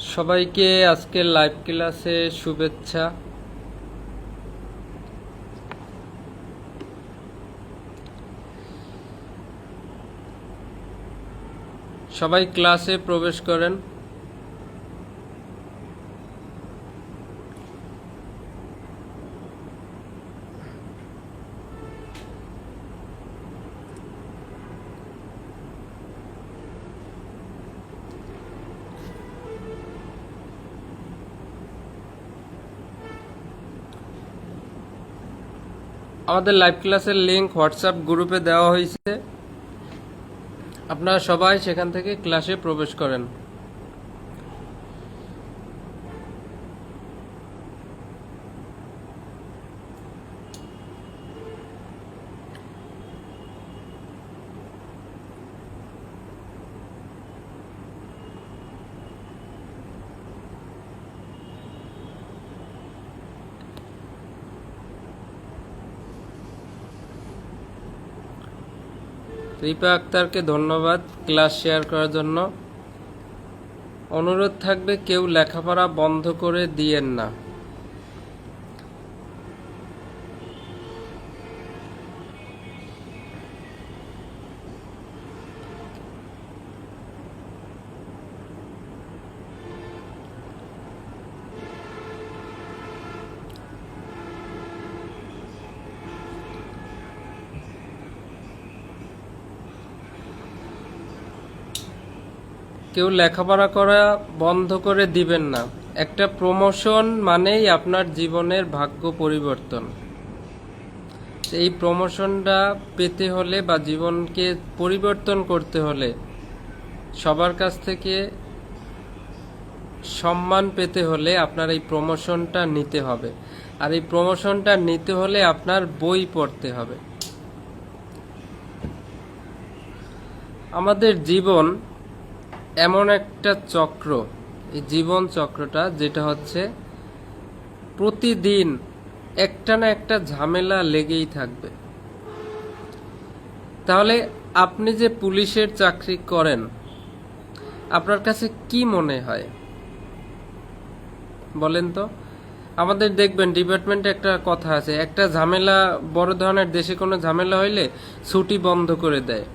সবাইকে আজকের লাইভ ক্লাসে শুভেচ্ছা। সবাই ক্লাসে প্রবেশ করেন। আমাদের লাইভ ক্লাসের লিংক হোয়াটসঅ্যাপ গ্রুপে দেওয়া হয়েছে, আপনারা সবাই সেখান থেকে ক্লাসে প্রবেশ করেন। রিপা আক্তারকে ধন্যবাদ ক্লাস শেয়ার করার জন্য। অনুরোধ থাকবে কেউ লেখাপড়া বন্ধ করে দিয়েন না। কেউ লেখাপড়া করা বন্ধ করে দিবেন না। একটা প্রমোশন মানেই আপনার জীবনের ভাগ্য পরিবর্তন। এই প্রমোশনটা পেতে হলে বা জীবনকে পরিবর্তন করতে হলে সবার কাছ থেকে সম্মান পেতে হলে আপনার এই প্রমোশনটা নিতে হবে। আর এই প্রমোশনটা নিতে হলে আপনার বই পড়তে হবে। আমাদের জীবন এমন একটা চক্র, এই জীবন চক্রটা যেটা হচ্ছে প্রতিদিন একটা না একটা ঝামেলা লেগেই থাকবে। তাহলে আপনি যে পুলিশের চাকরি করেন, আপনার কাছে কি মনে হয় বলেন তো? আমাদের দেখবেন ডিপার্টমেন্টে একটা কথা আছে, একটা ঝামেলা বড় ধরনের দেশে কোনো ঝামেলা হইলে ছুটি বন্ধ করে দেয়।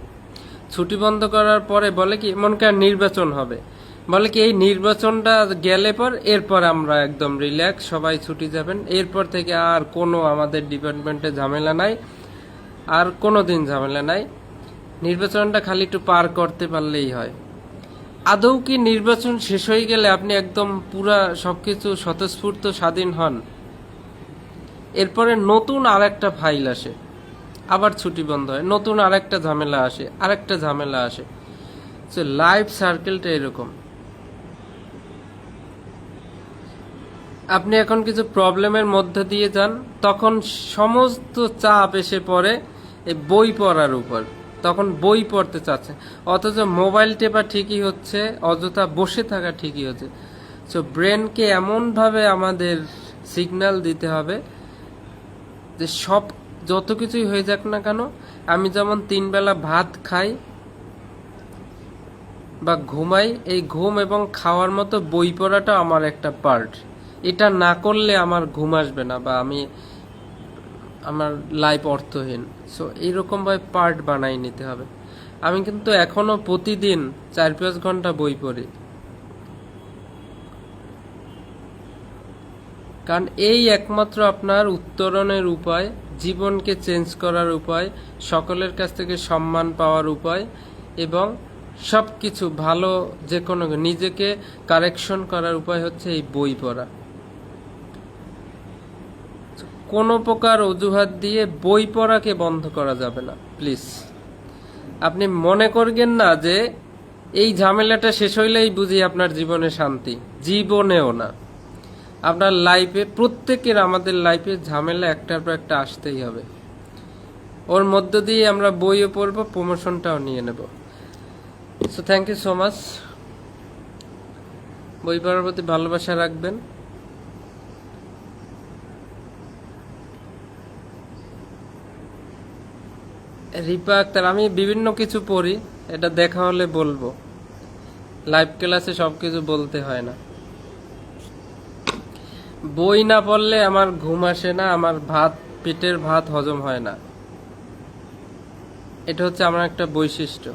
ছুটি বন্ধ করার পরে বলে কি, মনে করেন নির্বাচন হবে, বলে কি এই নির্বাচনটা গেলে পর এরপর আমরা একদম রিল্যাক্স, সবাই ছুটি যাবেন, এরপর থেকে আর কোনো আমাদের ডিপার্টমেন্টে ঝামেলা নাই, আর কোনো দিন ঝামেলা নাই, নির্বাচনটা খালি একটু পার করতে পারলেই হয়। আদৌ কি নির্বাচন শেষ হয়ে গেলে আপনি একদম পুরা সবকিছু স্বতঃস্ফূর্ত স্বাধীন হন? এরপরে নতুন আর একটা ফাইল আসে, আবার ছুটি বন্ধ হয়, নতুন আরেকটা ঝামেলা আসে, আরেকটা ঝামেলা আসে। লাইফ সার্কেলটা এরকম। আপনি এখন কিছু প্রবলেমের মধ্যে দিয়ে যান, তখন সমস্ত চাপ এসে পড়ে এই বই পড়ার উপর, তখন বই পড়তে চাচ্ছে, অথচ মোবাইল টেপা ঠিকই হচ্ছে, অযথা বসে থাকা ঠিকই হচ্ছে। সো ব্রেনকে এমনভাবে আমাদের সিগন্যাল দিতে হবে যে সব যত কিছুই হয়ে যাক না কেন, আমি যেমন 3 বেলা ভাত খাই বা ঘুমাই, এই ঘুম এবং খাওয়ার মতো বই পড়াটা আমার একটা পার্ট। এটা না করলে আমার ঘুম আসবে না বা আমার লাইফ অর্থহীন। সো এইরকমভাবে পার্ট বানাই নিতে হবে। আমি কিন্তু এখনো প্রতিদিন 4-5 ঘন্টা বই পড়ি, কারণ এই একমাত্র আপনার উত্তরণের উপায়, জীবনকে চেঞ্জ করার উপায়, সকলের কাছ থেকে সম্মান পাওয়ার উপায়, এবং সব কিছু ভালো যে কোনো নিজেকে কারেকশন করার উপায় হচ্ছে এই বই পড়া। কোনো প্রকার অজুহাত দিয়ে বই পড়াকে বন্ধ করা যাবে না, প্লিজ। আপনি মনে করবেন না যে এই ঝামেলাটা শেষ হইলেই বুঝি আপনার জীবনে শান্তি, জীবনেও না। আপনার লাইফে, প্রত্যেকের আমাদের লাইফে ঝামেলা একটার পর একটা আসতেই হবে। ওর মধ্য দিয়ে আমরা বইও পড়বো, প্রমোশনটাও নিয়ে নেব। So thank you so much. বই পড়ার প্রতি ভালোবাসা রাখবেন। রিপা আক্তার, আমি বিভিন্ন কিছু পড়ি, এটা দেখা হলে বলবো। লাইভ ক্লাসে সবকিছু বলতে হয় না। বই না পড়লে আমার ঘুম আসে না, আমার পেটের ভাত হজম হয় না। এটা হচ্ছে আমার একটা বৈশিষ্ট্য।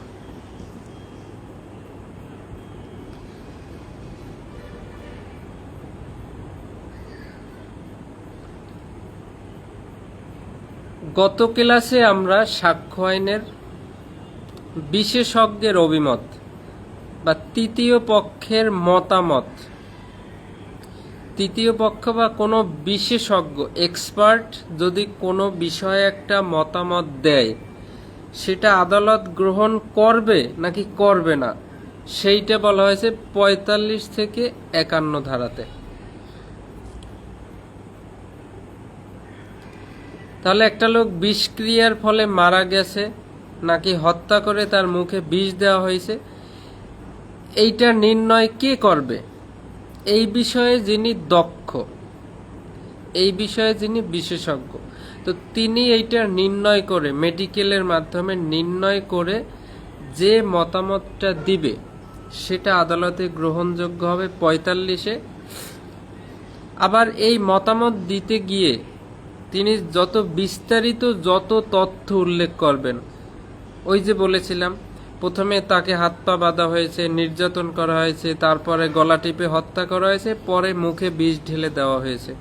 গত ক্লাসে আমরা সাক্ষ্য আইনের বিশেষজ্ঞের অভিমত বা তৃতীয় পক্ষের মতামত, তৃতীয় পক্ষ বা কোনো বিশেষজ্ঞ এক্সপার্ট যদি কোনো বিষয়ে একটা মতামত দেয়, সেটা আদালত গ্রহণ করবে নাকি করবে না, সেইটা বলা হয়েছে ৪৫ থেকে ৫১ ধারাতে। তাহলে একটা লোক বিষক্রিয়ার ফলে মারা গেছে নাকি হত্যা করে তার মুখে বিষ দেওয়া হয়েছে, এইটা নির্ণয় কে করবে? এই বিষয়ে যিনি দক্ষ, এই বিষয়ে যিনি বিশেষজ্ঞ, তো তিনি এইটা নির্ণয় করে, মেডিকেলের মাধ্যমে নির্ণয় করে যে মতামতটা দিবে সেটা আদালতে গ্রহণযোগ্য হবে ৪৫-এ। আবার এই মতামত দিতে গিয়ে তিনি যত বিস্তারিত যত তথ্য উল্লেখ করবেন, ওই যে বলেছিলাম প্রথমে তাকে হাত পা বাঁধা হয়েছে, নির্যাতন করা হয়েছে, তারপরে গলা টিপে হত্যা করা হয়েছে, পরে মুখে বিষ ঢেলে দেওয়া হয়েছে,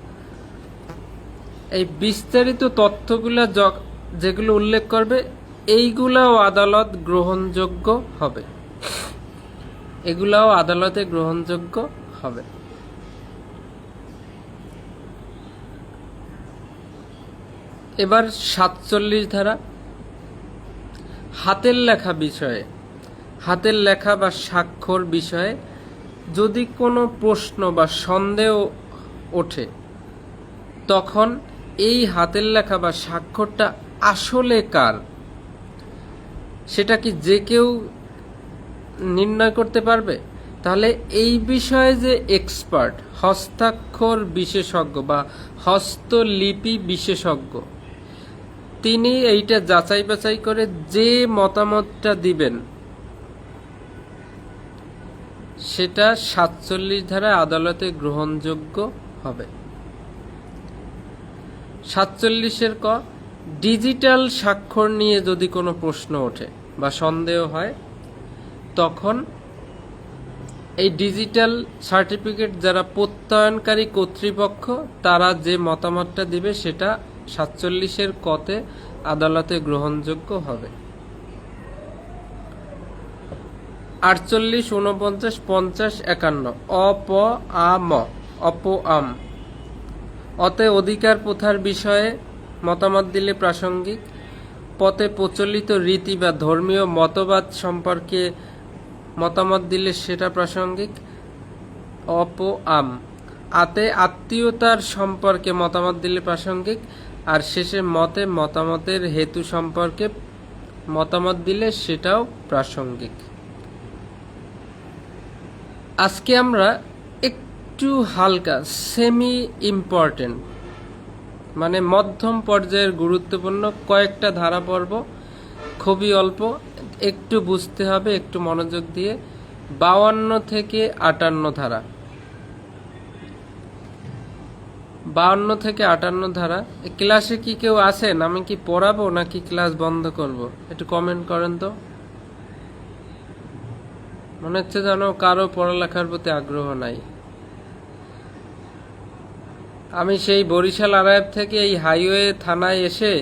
এই বিস্তারিত তথ্যগুলো যেগুলো উল্লেখ করবে এইগুলাও আদালত গ্রহণযোগ্য হবে, এগুলাও আদালতে গ্রহণযোগ্য হবে। এবার ৪৭ ধারা, হাতের লেখা বিষয়ে, হাতের লেখা বা স্বাক্ষর বিষয়ে যদি কোনো প্রশ্ন বা সন্দেহ ওঠে, তখন এই হাতের লেখা বা স্বাক্ষরটা আসলে কার, সেটা কি যে কেউ নির্ণয় করতে পারবে? তাহলে এই বিষয়ে যে এক্সপার্ট, হস্তাক্ষর বিশেষজ্ঞ বা হস্তলিপি বিশেষজ্ঞ, তিনি এইটা যাচাই বাছাই করে যে মতামতটা দিবেন সেটা ৪৭ ধারা আদালতে গ্রহণযোগ্য হবে। ৪৭-এর ক, ডিজিটাল স্বাক্ষর নিয়ে যদি কোনো প্রশ্ন ওঠে বা সন্দেহ হয়, তখন এই ডিজিটাল সার্টিফিকেট যারা প্রত্যয়নকারী কর্তৃপক্ষ তারা যে মতামতটা দিবে সেটা ৪৭-এর কতে আদালতে গ্রহণযোগ্য হবে। ৪৮, ৪৯, ৫০, ৫১ অপ-আম, অপ-আম, অতে অধিকার প্রথার বিষয়ে মতামত দিলে প্রাসঙ্গিক, পথে প্রচলিত রীতি বা ধর্মীয় মতবাদ সম্পর্কে মতামত দিলে সেটা প্রাসঙ্গিক, অপ-আম, আতে আত্মীয়তার সম্পর্কে মতামত দিলে প্রাসঙ্গিক, আর শেষে মতামতের হেতু সম্পর্কে মতামত দিলে সেটাও প্রাসঙ্গিক। আজকে আমরা একটু হালকা সেমি ইম্পর্টেন্ট মানে মধ্যম পর্যায়ের গুরুত্বপূর্ণ কয়েকটা ধারা পড়ব, খুবই অল্প, একটু বুঝতে হবে, একটু মনোযোগ দিয়ে। ৫২ থেকে ৫৮ ধারা, ৫২ থেকে ৫৮ ধারা। ক্লাসে কি কেউ আছেন? আমি কি পড়াবো নাকি ক্লাস বন্ধ করব? একটু কমেন্ট করেন তো। মনে হচ্ছে যেন কারো পড়ালেখার প্রতি আগ্রহ নাই। আমি সেই বরিশাল আড়াইব থেকে এই হাইওয়ে থানায় এসে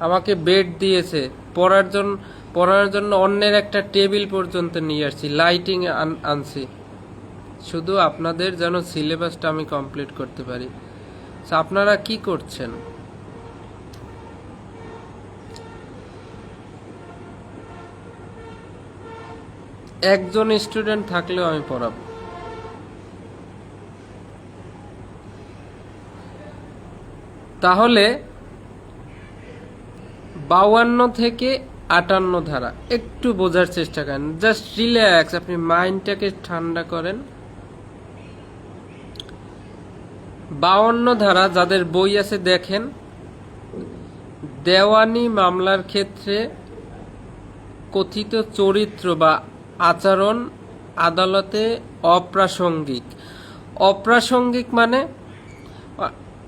আমাকে বেড দিয়েছে, পড়ার জন্য অন্যের একটা টেবিল পর্যন্ত নিয়ে আসছি, লাইটিং আনছি, শুধু আপনাদের যেন সিলেবাসটা আমি কমপ্লিট করতে পারি। আপনারা কি করছেন? একজন স্টুডেন্ট থাকলেও আমি পড়াবো। তাহলে ৫২ থেকে ৫৮ ধারা একটু বোঝার চেষ্টা করেন, জাস্ট রিল্যাক্স, আপনি মাইন্ডটাকে ঠান্ডা করেন। ৫২ ধারা যাদের বই আছে দেখেন, দেওয়ানি মামলার ক্ষেত্রে কথিত চরিত্র বা আচরণ আদালতে অপ্রাসঙ্গিক, অপ্রাসঙ্গিক মানে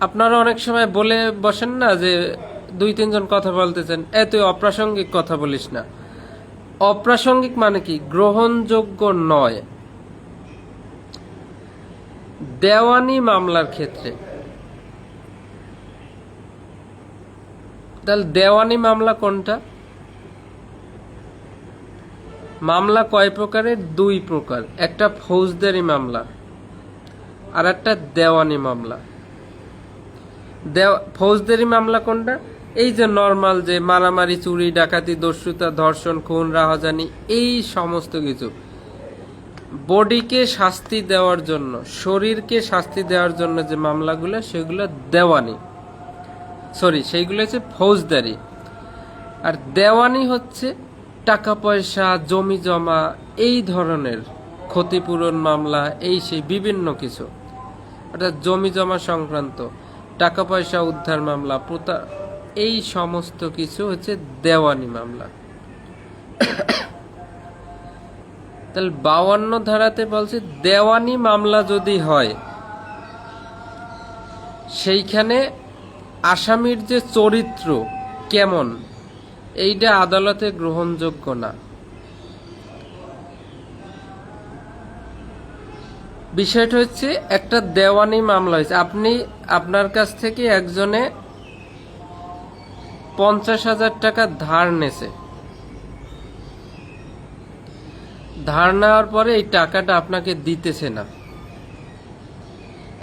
আপনারা অনেক সময় বলে বসেন না যে 2-3 জন কথা বলতেছেন, তুই অপ্রাসঙ্গিক কথা বলিস না। অপ্রাসঙ্গিক মানে কি? গ্রহণযোগ্য নয়। দেওয়ানি মামলার ক্ষেত্রে, তাহলে দেওয়ানি মামলা কোনটা? মামলা কয় প্রকারের? 2 প্রকার। একটা ফৌজদারি মামলা আর একটা দেওয়ানি মামলা। ফৌজদারি মামলা কোনটা? এই যে নর্মাল, যে মারামারি, চুরি, ডাকাতি, দস্যুতা, ধর্ষণ, খুন, রাহাজানি, এই সমস্ত কিছু বডিকে শাস্তি দেওয়ার জন্য, শরীরকে শাস্তি দেওয়ার জন্য যে মামলাগুলো, সেগুলো দেওয়ানি, সেইগুলো হচ্ছে ফৌজদারি। আর দেওয়ানি হচ্ছে টাকা পয়সা, জমি জমা, এই ধরনের ক্ষতিপূরণ মামলা, এই সেই বিভিন্ন কিছু, অর্থাৎ জমি জমা সংক্রান্ত, টাকা পয়সা উদ্ধার মামলা, এই সমস্ত কিছু হচ্ছে দেওয়ানি মামলা। তাহলে 52 ধারাতে বলছে দেওয়ানি মামলা যদি হয়, সেইখানে আসামির যে চরিত্র কেমন, এইটা আদালতে গ্রহণযোগ্য না। বিষয়টা হচ্ছে, একটা দেওয়ানি মামলা হয়েছে, আপনার কাছ থেকে একজনে 50,000 টাকা ধার নেছে। ধার নেওয়ার পরে এই টাকাটা আপনাকে দিতেছে না।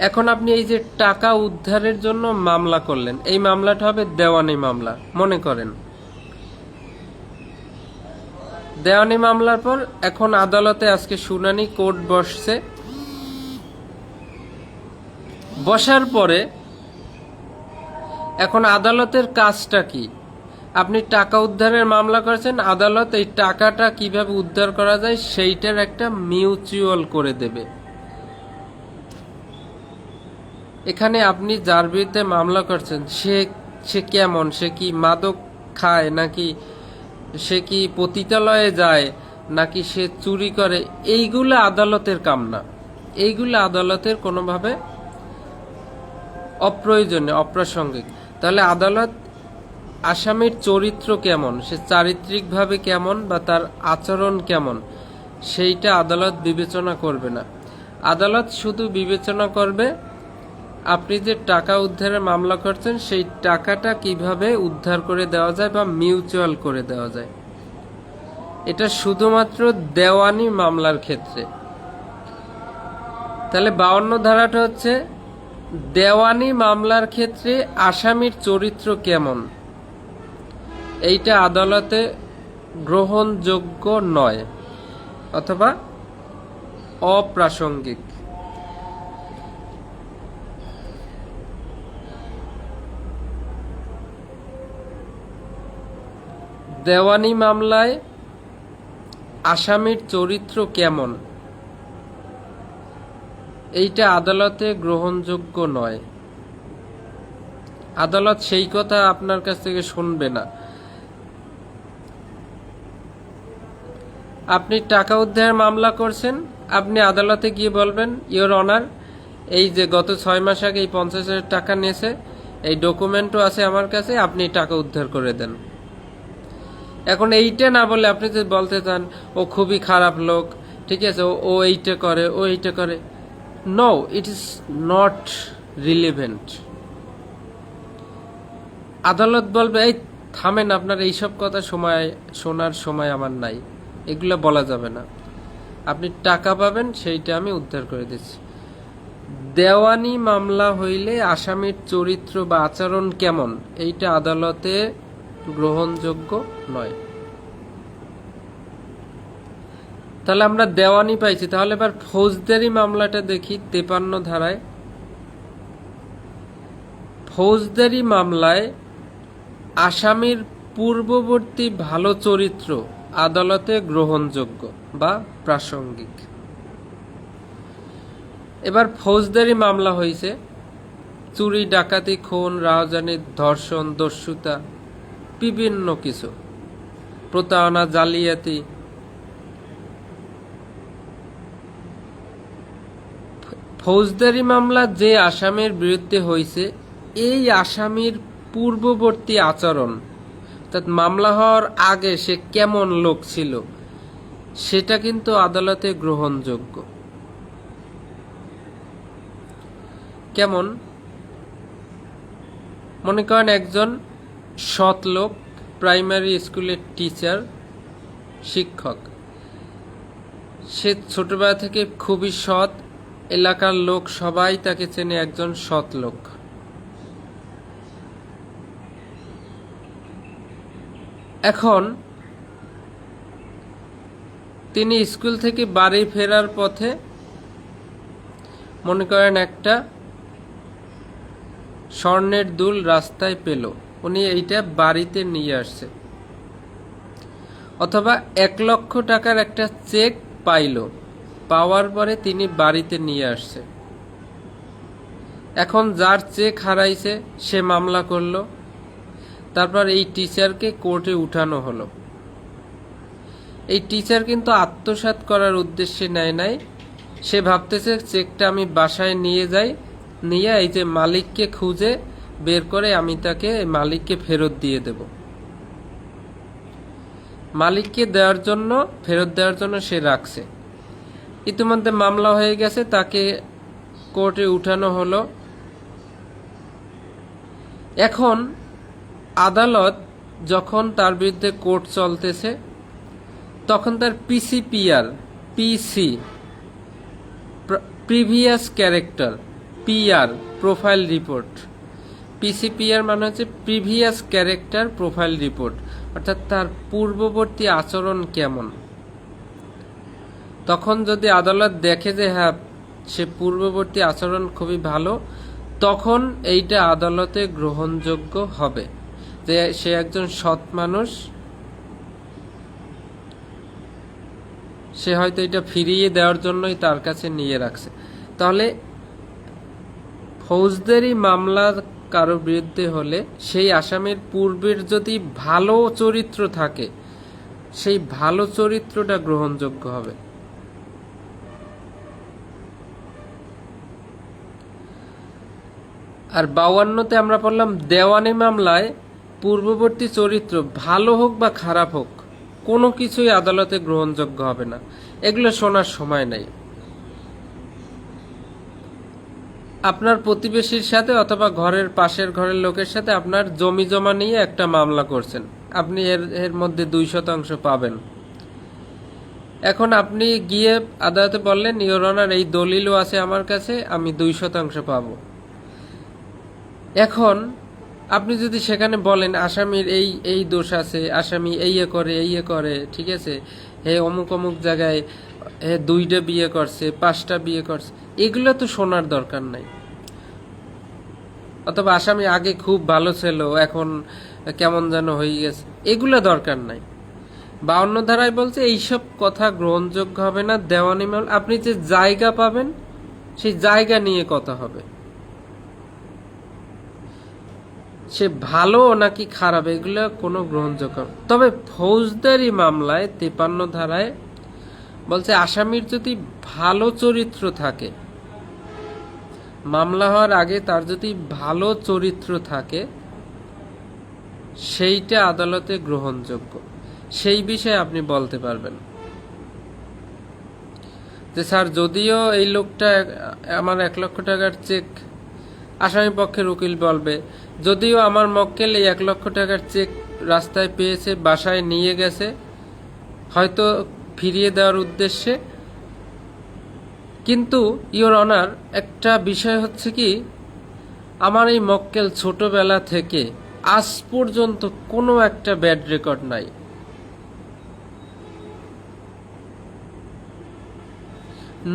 এখন আপনি এই যে টাকা উদ্ধারের জন্য মামলা করলেন, এই মামলাটা হবে দেওয়ানি মামলা। মনে করেন দেওয়ানি মামলার পর এখন আদালতে আজকে শুনানি, কোর্ট বসছে। বসার পরে এখন আদালতের কাজটা কি? আপনি টাকা উদ্ধারের মামলা করেছেন, আদালত এই টাকাটা কিভাবে উদ্ধার করা যায় সেইটার একটা মিউচুয়াল করে দেবে। এখানে আপনি যার বিরুদ্ধে মামলা করছেন, সে কেমন, সে কি মাদক খায়, নাকি সে কি পতিতালয়ে যায়, নাকি সে চুরি করে, এইগুলো আদালতের কাম না। এইগুলো আদালতের কোনোভাবে অপ্রয়োজনীয়, অপ্রাসঙ্গিক। তাহলে আদালত আসামির চরিত্র কেমন, সে চারিত্রিকভাবে কেমন, বা তার আচরণ কেমন, সেইটা আদালত বিবেচনা করবে না। আদালত শুধু বিবেচনা করবে আপনি যে টাকা উদ্ধারের মামলা করছেন, সেই টাকাটা কিভাবে উদ্ধার করে দেওয়া যায় বা মিউচুয়াল করে দেওয়া যায়। এটা শুধুমাত্র দেওয়ানি মামলার ক্ষেত্রে। তাহলে 52 ধারাটা হচ্ছে দেওয়ানি মামলার ক্ষেত্রে আসামির চরিত্র কেমন, এইটা আদালতে গ্রহণযোগ্য নয় অথবা অপ্রাসঙ্গিক। দেওয়ানি মামলায় আসামির চরিত্র কেমন, এইটা আদালতে গ্রহণযোগ্য নয়। আদালত সেই কথা আপনার কাছ থেকে শুনবে না। আপনি টাকা উদ্ধারের মামলা করছেন, আপনি আদালতে গিয়ে বলবেন, ইওর অনার, এই যে গত 6 মাস আগে এই 50,000 টাকা নিয়েছে, এই ডকুমেন্টও আছে আমার কাছে, আপনি টাকা উদ্ধার করে দেন। এখন এইটা না বলে আপনি যদি বলতে চান ও খুবই খারাপ লোক, ঠিক আছে, ও এইটা করে, ও এইটা করে, no, it is not relevant. আদালত বলবে, এই থামেন, আপনার এইসব কথা শোনার সময় আমার নাই, এগুলো বলা যাবে না, আপনি টাকা পাবেন, সেইটা আমি উদ্ধার করে দিচ্ছি। দেওয়ানি মামলা হইলে আসামির চরিত্র বা আচরণ কেমন, এইটা আদালতে গ্রহণযোগ্য নয়। তাহলে আমরা দেওয়ানি পাইছি, তাহলে এবার ফৌজদারি মামলাটা দেখি 53 ধারায়। ফৌজদারি মামলায় আসামির পূর্ববর্তী ভালো চরিত্র আদালতে গ্রহণযোগ্য বা প্রাসঙ্গিক। এবার ফৌজদারি মামলা হয়েছে চুরি, ডাকাতি, খুন, রাহাজানি, ধর্ষণ, দস্যুতা, বিভিন্ন কিছু, প্রতারণা, জালিয়াতি। ফৌজদারি মামলা যে আসামির বিরুদ্ধে হয়েছে, এই আসামির পূর্ববর্তী আচরণ, অর্থাৎ মামলা হওয়ার আগে সে কেমন লোক ছিল, সেটা কিন্তু আদালতে গ্রহণযোগ্য। কেমন? মনে করেন একজন সৎ লোক, প্রাইমারি স্কুলের টিচার, শিক্ষক। সে ছোটবেলা থেকে খুবই সৎ, এলাকার লোক সবাই তাকে চেনে একজন সৎ লোক। এখন তিনি স্কুল থেকে বাড়ি ফেরার পথে মনে করেন একটা স্বর্ণের দুল রাস্তায় পেল, উনি এইটা বাড়িতে নিয়ে আসছে। অথবা 1 লক্ষ টাকার একটা চেক পাইল, পাওয়ার পরে তিনি বাড়িতে নিয়ে আসছে। এখন যার চেক হারাইছে সে মামলা করলো, তারপর এই টিচারকে কোর্টে উঠানো হলো। এই টিচার কিন্তু আত্মসাৎ করার উদ্দেশ্যে নেয় নাই, সে ভাবতেছে চেকটা আমি বাসায় নিয়ে যাই, নিয়ে এই যে মালিককে খুঁজে বের করে আমি তাকে মালিককে ফেরত দিয়ে দেব। মালিককে ফেরত দেওয়ার জন্য সে রাখছে। ইতিমধ্যে মামলা হয়ে গেছে, তাকে কোর্টে উঠানো হলো। এখন আদালত যখন তার বিরুদ্ধে কোর্ট চলতেছে, তখন তার PC previous character, PR profile report, PCPR মানে হচ্ছে প্রিভিয়াস ক্যারেক্টার প্রোফাইল রিপোর্ট, অর্থাৎ তার পূর্ববর্তী আচরণ কেমন। তখন যদি আদালত দেখে যে হ্যাঁ সে পূর্ববর্তী আচরণ খুবই ভালো, তখন এইটা আদালতে গ্রহণযোগ্য হবে যে সে একজন সৎ মানুষ, সে হয়তো এটা ফিরিয়ে দেওয়ার জন্যই তার কাছে নিয়ে রাখছে। তাহলে ফৌজদারি মামলা কারো বিরুদ্ধে হলে সেই আসামির পূর্বের যদি ভালো চরিত্র থাকে, সেই ভালো চরিত্রটা গ্রহণযোগ্য হবে। আর 52তে আমরা পড়লাম দেওয়ানি মামলায় পূর্ববর্তী চরিত্র ভালো হোক বা খারাপ হোক, কোনো কিছুই আদালতে গ্রহণযোগ্য হবে না। এগুলো শোনার সময় নাই। আপনার প্রতিবেশীর সাথে অথবা ঘরের পাশের ঘরের লোকের সাথে আপনার জমি জমা নিয়ে একটা মামলা করছেন, আপনি এর মধ্যে 2% পাবেন। এখন আপনি গিয়ে আদালতে বললেন, ইওর অনার এই দলিলও আছে আমার কাছে, আমি 2% পাবো। এখন আপনি যদি সেখানে বলেন আসামির এই দোষ আছে, আসামি এই করে, ঠিক আছে, হে অমুক অমুক জায়গায় হে 2টা বিয়ে করছে, 5টা বিয়ে করছে, এগুলো তো শোনার দরকার নাই। অথবা আসামি আগে খুব ভালো ছিল, এখন কেমন যেন হয়ে গেছে, এগুলো দরকার নাই। 52 ধারায় বলছে এইসব কথা গ্রহণযোগ্য হবে না। দেওয়ানি মামলা আপনি যে জায়গা পাবেন, সেই জায়গা নিয়ে কথা হবে, সে ভালো নাকি খারাপ, এগুলো কোনো গ্রহণযোগ্য। তবে ফৌজদারি মামলায় 53 ধারায় বলছে আসামির যদি ভালো চরিত্র থাকে, মামলা হওয়ার আগে তার যদি ভালো চরিত্র থাকে, সেইটা আদালতে গ্রহণযোগ্য। সেই বিষয়ে আপনি বলতে পারবেন যে স্যার যদিও এই লোকটা আমার 1 লক্ষ টাকার চেক, আসামি পক্ষের উকিল বলবে যদিও আমার মক্কেল এই 1 লক্ষ টাকার চেক রাস্তায় পেয়েছে, বাসায় নিয়ে গেছে হয়তো ফিরিয়ে দেওয়ার উদ্দেশ্যে, কিন্তু ইওর অনার একটা বিষয় হচ্ছে কি, আমার এই মক্কেল ছোটবেলা থেকে আজ পর্যন্ত কোনো একটা ব্যাড রেকর্ড নাই।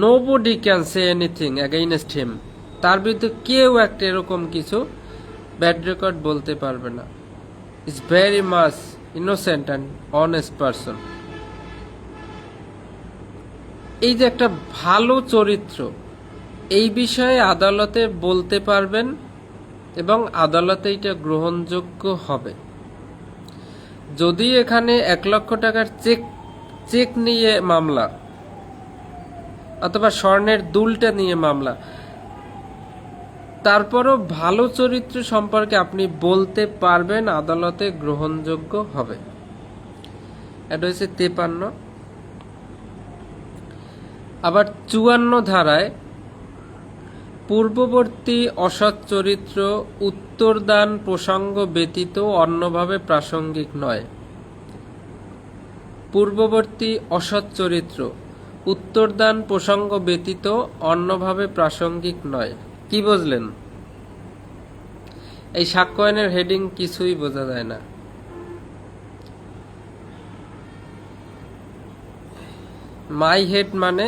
Nobody can say anything against him, তার বিরুদ্ধে কেউ একটা এরকম কিছু ব্যাড রেকর্ড বলতে পারবে না। Is very much innocent and honest person. এই যে একটা ভালো চরিত্র, এই বিষয়ে আদালতে বলতে পারবেন এবং আদালতে এটা গ্রহণযোগ্য হবে। যদি এখানে 1 লক্ষ টাকার চেক নিয়ে মামলা অথবা স্বর্ণের দুলটা নিয়ে মামলা, তারপরও ভালো চরিত্র সম্পর্কে আপনি বলতে পারবেন, আদালতে গ্রহণযোগ্য হবে। এটা হচ্ছে 53। আবার 54 ধারায় পূর্ববর্তী অসৎ চরিত্র উত্তরদান প্রসঙ্গ ব্যতীত অন্যভাবে প্রাসঙ্গিক নয়। পূর্ববর্তী অসৎ চরিত্র উত্তরদান প্রসঙ্গ ব্যতীত অন্যভাবে প্রাসঙ্গিক নয়। কি বুঝলেন? এই সাক্ষ্য আইনের হেডিং কিছুই বোঝা যায় না। মাই হেড মানে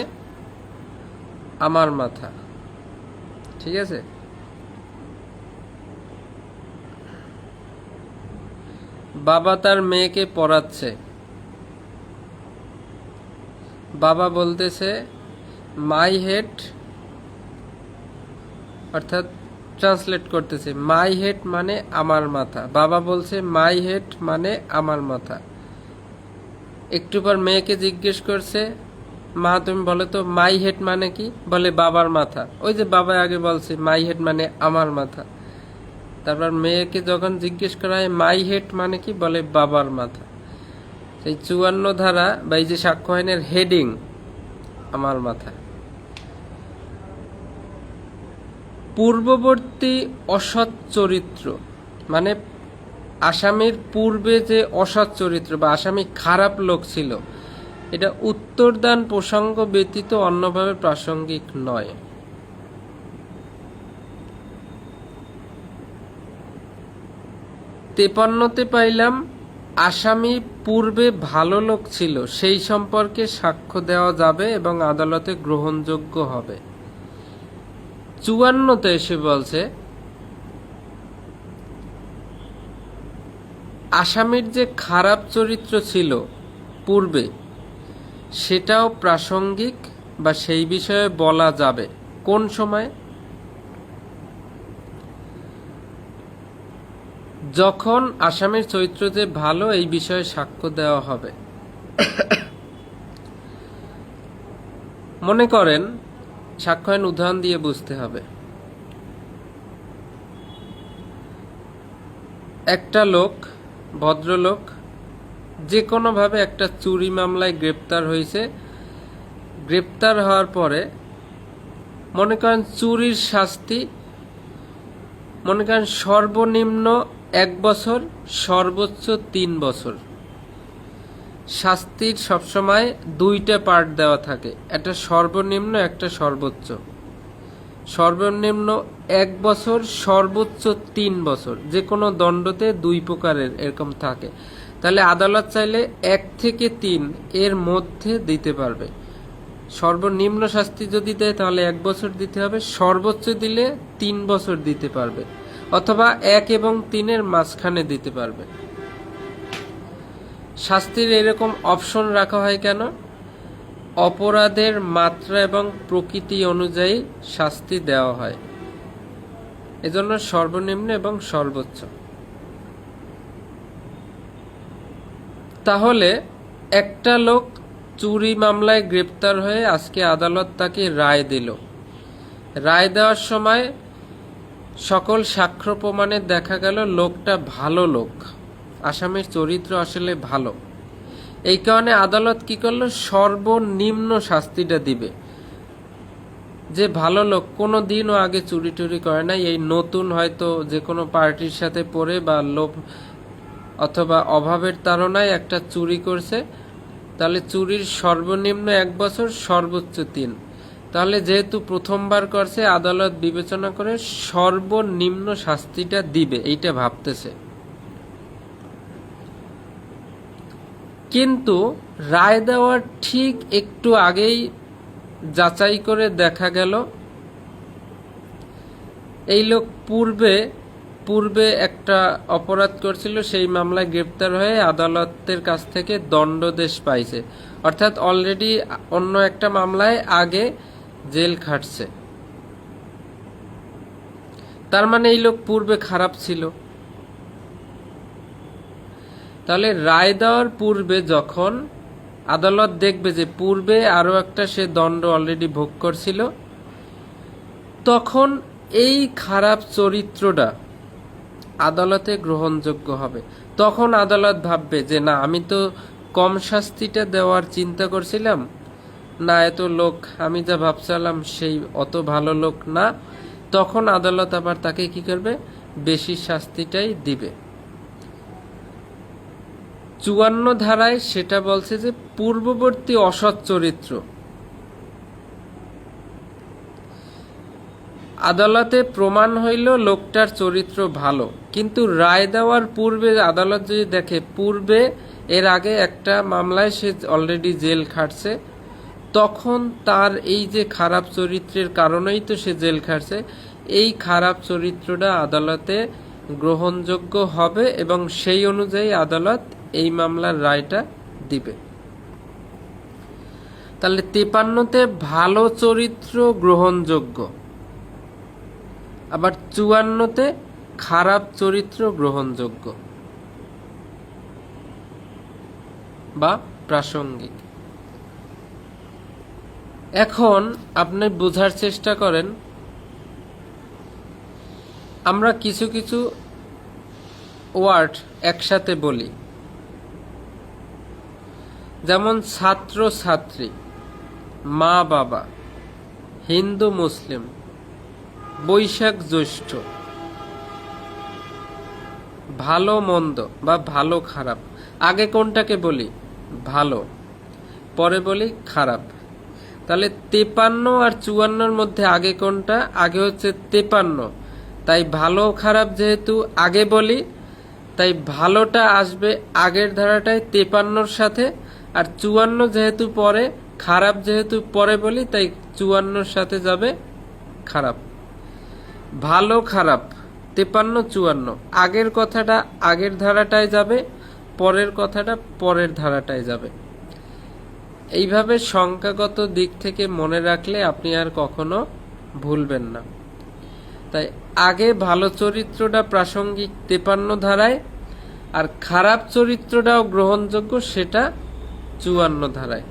আমার মাথা, ঠিক আছে? বাবা তার মেয়েকে পড়াচ্ছে, বাবা বলতেছে মাই হেড, অর্থাৎ ট্রান্সলেট করতেছে মাই হেড মানে আমার মাথা। বাবা বলছে মাই হেড মানে আমার মাথা। একটু পর মেয়েকে জিজ্ঞেস করছে, মা তুমি বলো তো মাই হেড মানে কি? বলে বাবার মাথা। ওই যে বাবা আগে বলছে মাই হেড মানে আমার মাথা। তারপর মেয়েকে যখন জিজ্ঞেস করা হয় মাই হেড মানে কি, বলে বাবার মাথা। সেই 54 ধারা বা এই যে সাক্ষ্য আইনের হেডিং আমার মাথা। পূর্ববর্তী অসৎ চরিত্র মানে আসামির পূর্বে যে অসৎ চরিত্র বা আসামি খারাপ লোক ছিল, এটা উত্তরদান প্রসঙ্গ ব্যতীত অন্যভাবে প্রাসঙ্গিক নয়। 53 পাইলাম আসামি পূর্বে ভালো লোক ছিল সেই সম্পর্কে সাক্ষ্য দেওয়া যাবে এবং আদালতে গ্রহণযোগ্য হবে। 54 এসে বলছে আসামির যে খারাপ চরিত্র ছিল পূর্বে, সেটাও প্রাসঙ্গিক বা সেই বিষয়ে বলা যাবে। কোন সময়? যখন আসামির চরিত্র যে ভালো এই বিষয়ে সাক্ষ্য দেওয়া হবে। মনে করেন, সাক্ষ্য আইন উদাহরণ দিয়ে বুঝতে হবে। একটা লোক, ভদ্রলোক, যে কোনোভাবে একটা চুরি মামলায় গ্রেপ্তার হয়েছে। গ্রেপ্তার হওয়ার পরে মনে করেন চুরির শাস্তি মনে করেন সর্বনিম্ন 1 বছর, সর্বোচ্চ 3 বছর। শাস্তির সবসময় 2টা পার্ট দেওয়া থাকে, একটা সর্বনিম্ন একটা সর্বোচ্চ। সর্বনিম্ন 1 বছর, সর্বোচ্চ 3 বছর। যে কোনো দণ্ডতে 2 প্রকারের এরকম থাকে। তাহলে আদালত চাইলে 1 থেকে 3 এর মধ্যে দিতে পারবে। সর্বনিম্ন শাস্তি যদি দেয় তাহলে 1 বছর দিতে হবে, সর্বোচ্চ দিলে 3 বছর দিতে পারবে, অথবা 1 এবং 3 এর মাঝখানে দিতে পারবে। শাস্তির এরকম অপশন রাখা হয় কেন? অপরাধের মাত্রা এবং প্রকৃতি অনুযায়ী শাস্তি দেওয়া হয়, এজন্য সর্বনিম্ন এবং সর্বোচ্চ। তাহলে একটা লোক চুরি মামলায় গ্রেপ্তার হয়ে আজকে আদালত তাকে রায় দিল। রায় দেওয়ার সময় সকল সাক্ষ্য প্রমাণে দেখা গেল লোকটা ভালো লোক, আসামির চরিত্র আসলে ভালো। এই কারণে আদালত কি করলো? সর্বনিম্ন শাস্তিটা দিবে। যে ভালো লোক, কোনো দিনও আগে চুরি টুরি করে নাই, এই নতুন হয়তো যে কোনো পার্টির সাথে পড়ে বা লোভ অথবা অভাবের তাড়নায় একটা চুরি করছে, তাহলে চুরির সর্বনিম্ন 1 বছর, সর্বোচ্চ 3। তাহলে যেহেতু প্রথমবার করছে, আদালত বিবেচনা করে সর্বনিম্ন শাস্তিটা দিবে, এইটা ভাবতেছে। কিন্তু রায় দেওয়ার ঠিক একটু আগেই যাচাই করে দেখা গেল এই লোক পূর্বে একটা অপরাধ করছিল, সেই মামলায় গ্রেপ্তার হয়ে আদালতের কাছ থেকে দণ্ডাদেশ পাইছে, অর্থাৎ অলরেডি অন্য একটা মামলায় আগে জেল খাটছে। তার মানে এই লোক পূর্বে খারাপ ছিল। তাহলে রায় দেওয়ার পূর্বে যখন আদালত দেখবে যে পূর্বে আরো একটা সে দণ্ড অলরেডি ভোগ করছিল, তখন এই খারাপ চরিত্রটা আদালতে গ্রহণযোগ্য হবে। তখন আদালত ভাববে যে না, আমি তো কম শাস্তিটা দেওয়ার চিন্তা করছিলাম, না এত লোক আমি যা ভাবছিলাম সেই অত ভালো লোক না, তখন আদালত আবার তাকে কি করবে, বেশি শাস্তিটাই দিবে। 54 ধারায় সেটা বলছে যে পূর্ববর্তী অসৎ চরিত্র আদালতে প্রমাণ হইল লোকটার চরিত্র ভালো, কিন্তু রায় দেওয়ার পূর্বে আদালত যদি দেখে পূর্বে এর আগে একটা মামলায় সে অলরেডি জেল খাটছে, তখন তার এই যে খারাপ চরিত্রের কারণেই তো সে জেল খাটছে, এই খারাপ চরিত্রটা আদালতে গ্রহণযোগ্য হবে এবং সেই অনুযায়ী আদালত এই মামলার রায়টা দিবে। তাহলে 53-তে ভালো চরিত্র গ্রহণযোগ্য, আবার 54-তে খারাপ চরিত্র গ্রহণযোগ্য বা প্রাসঙ্গিক। এখন আপনি বোঝার চেষ্টা করেন, আমরা কিছু কিছু ওয়ার্ড একসাথে বলি, যেমন ছাত্র ছাত্রী, মা বাবা, হিন্দু মুসলিম, বৈশাখ জ্যৈষ্ঠ, ভালো মন্দ বা ভালো খারাপ। আগে কোনটাকে বলি? ভালো, পরে বলি খারাপ। তাহলে 53 আর 54-র মধ্যে আগে কোনটা? আগে হচ্ছে 53, তাই ভালো খারাপ যেহেতু আগে বলি, তাই ভালোটা আসবে আগের ধারাটায় 53-র সাথে, আর 54 যেহেতু পরে, খারাপ যেহেতু পরে বলি, তাই 54-র সাথে যাবে খারাপ। ভালো খারাপ 53 54, আগের কথাটা আগের ধারাটায় যাবে, পরের কথাটা পরের ধারাটায় যাবে। এইভাবে সংখ্যাগত দিক থেকে মনে রাখলে আপনি আর কখনো ভুলবেন না। তাই আগে ভালো চরিত্রটা প্রাসঙ্গিক 53 ধারায়, আর খারাপ চরিত্রটাও গ্রহণযোগ্য সেটা 54 ধারায়।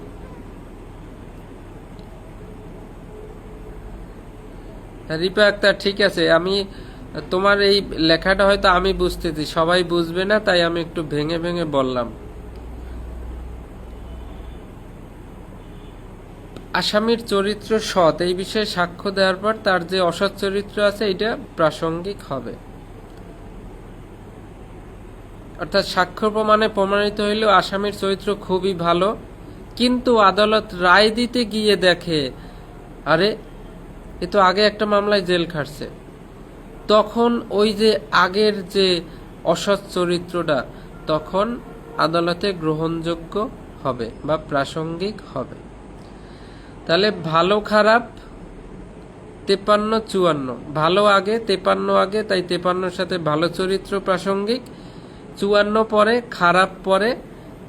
রিপা আক্তার, ঠিক আছে, আমি তোমার এই লেখাটা হয়তো আমি বুঝতেছি, সবাই বুঝবে না, তাই আমি একটু ভেঙে ভেঙে বললাম। আসামির চরিত্র সৎ এই বিষয়ে সাক্ষ্য দেওয়ার পর তার যে অসৎ চরিত্র আছে এটা প্রাসঙ্গিক হবে। অর্থাৎ সাক্ষ্য প্রমাণে প্রমাণিত হইলেও আসামির চরিত্র খুবই ভালো, কিন্তু আদালত রায় দিতে গিয়ে দেখে আরে এ তো আগে একটা মামলায় জেল খাটছে, তখন ওই যে আগের যে অসৎ চরিত্রটা তখন আদালতে গ্রহণযোগ্য হবে বা প্রাসঙ্গিক হবে। তাহলে ভালো খারাপ 53 54, ভালো আগে 53 আগে, তাই 53-র সাথে ভালো চরিত্র প্রাসঙ্গিক, 54 পরে, খারাপ পরে,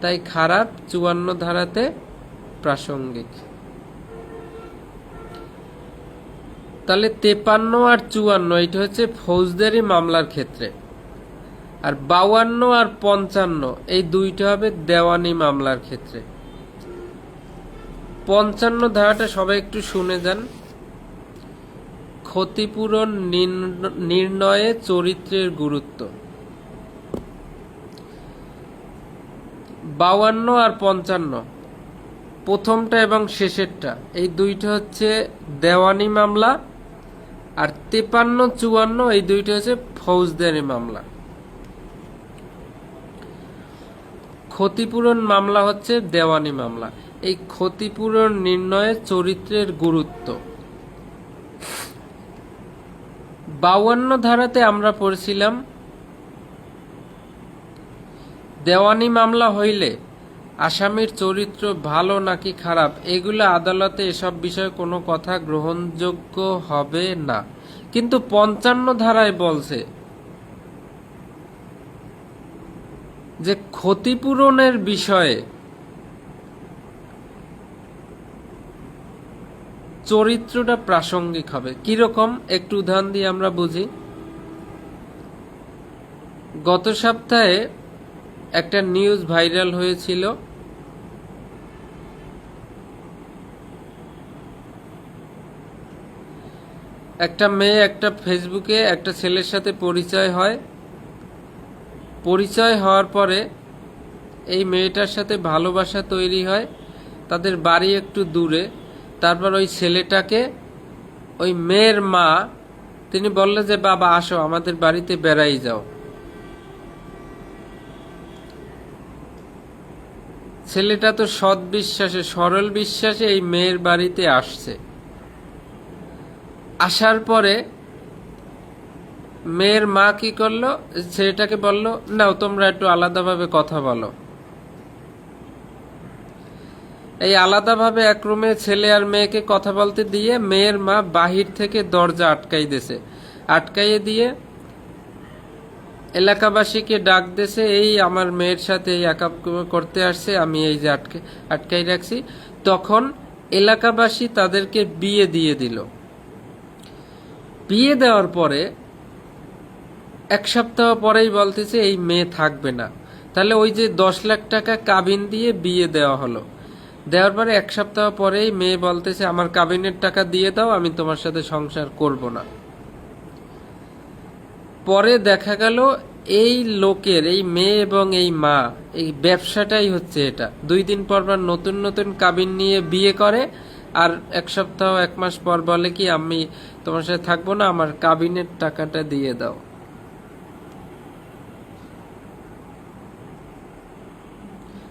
তাই খারাপ 54 ধারাতে প্রাসঙ্গিক। তাহলে 53 আর 54 এটা হচ্ছে ফৌজদারি মামলার ক্ষেত্রে, আর 52 আর 55 এই দুইটা হবে দেওয়ানি মামলার ক্ষেত্রে। 55 ধারাটা সবাই একটু শুনে যান। ক্ষতিপূরণ নির্ণয়ে চরিত্রের গুরুত্ব। 52 আর 55 প্রথমটা এবং শেষেরটা এই দুইটা হচ্ছে দেওয়ানি মামলা, আর 53 54 এই দুইটা হচ্ছে ফৌজদারি মামলা। ক্ষতিপূরণ মামলা হচ্ছে দেওয়ানি মামলা। এই ক্ষতিপূরণ নির্ণয়ে চরিত্রের গুরুত্ব 52 ধারাতে আমরা পড়ছিলাম দেওয়ানি মামলা হইলে আসামির চরিত্র ভালো নাকি খারাপ এগুলো আদালতে এসব বিষয়ে কোনো কথা গ্রহণযোগ্য হবে না, কিন্তু 55 ধারায় বলছে যে ক্ষতিপূরণের বিষয়ে চরিত্রটা প্রাসঙ্গিক হবে। কিরকম একটু উদাহরণ দিয়ে আমরা বুঝি। গত সপ্তাহে একটা নিউজ ভাইরাল হয়েছিল, একটা মেয়ে একটা ফেসবুকে একটা ছেলের সাথে পরিচয় হয়, পরিচয় হওয়ার পরে এই মেয়েটার সাথে ভালোবাসা তৈরি হয়, তাদের বাড়ি একটু দূরে। তারপর ওই ছেলেটাকে ওই মেয়ের মা তিনি বললেন যে বাবা আসো আমাদের বাড়িতে বেড়াই যাও। ছেলেটা তো সৎ বিশ্বাসে সরল বিশ্বাসে এই মেয়ের বাড়িতে আসছে। আসার পরে মেয়ের মা কি করলো, ছেলেটাকে বলল নাও তোমরা একটু আলাদাভাবে কথা বলো। এই আলাদাভাবে এক রুমে ছেলে আর মেয়েকে কথা বলতে দিয়ে মেয়ের মা বাহির থেকে দরজা আটকাই দিয়েছে। আটকাইয়ে দিয়ে এলাকাবাসীকে ডাক দিয়েছে, এই আমার মেয়ের সাথে এই একা করতে আসছে, আমি এই যে আটকাই রাখছি। তখন এলাকাবাসী তাদেরকে বিয়ে দিয়ে দিল। বিয়ে দেওয়ার পরে 1 সপ্তাহ পরেই বলতেছে এই মেয়ে থাকবে না। তাহলে ওই যে 10 লাখ টাকা কাবিন দিয়ে বিয়ে দেওয়া হলো, দেওয়ার পরে 1 সপ্তাহ পরেই মেয়ে বলতেছে আমার কাবিনের টাকা দিয়ে দাও, আমি তোমার সাথে সংসার করব না। পরে দেখা গেল এই লোকের, এই মেয়ে এবং এই মা, এই ব্যবসাটাই হচ্ছে এটা। 2 দিন পর পর নতুন নতুন কাবিন নিয়ে বিয়ে করে, আর 1 সপ্তাহ 1 মাস পর বলে কি আমি তোমার সাথে থাকবো না, আমার কাবিনের টাকাটা দিয়ে দাও।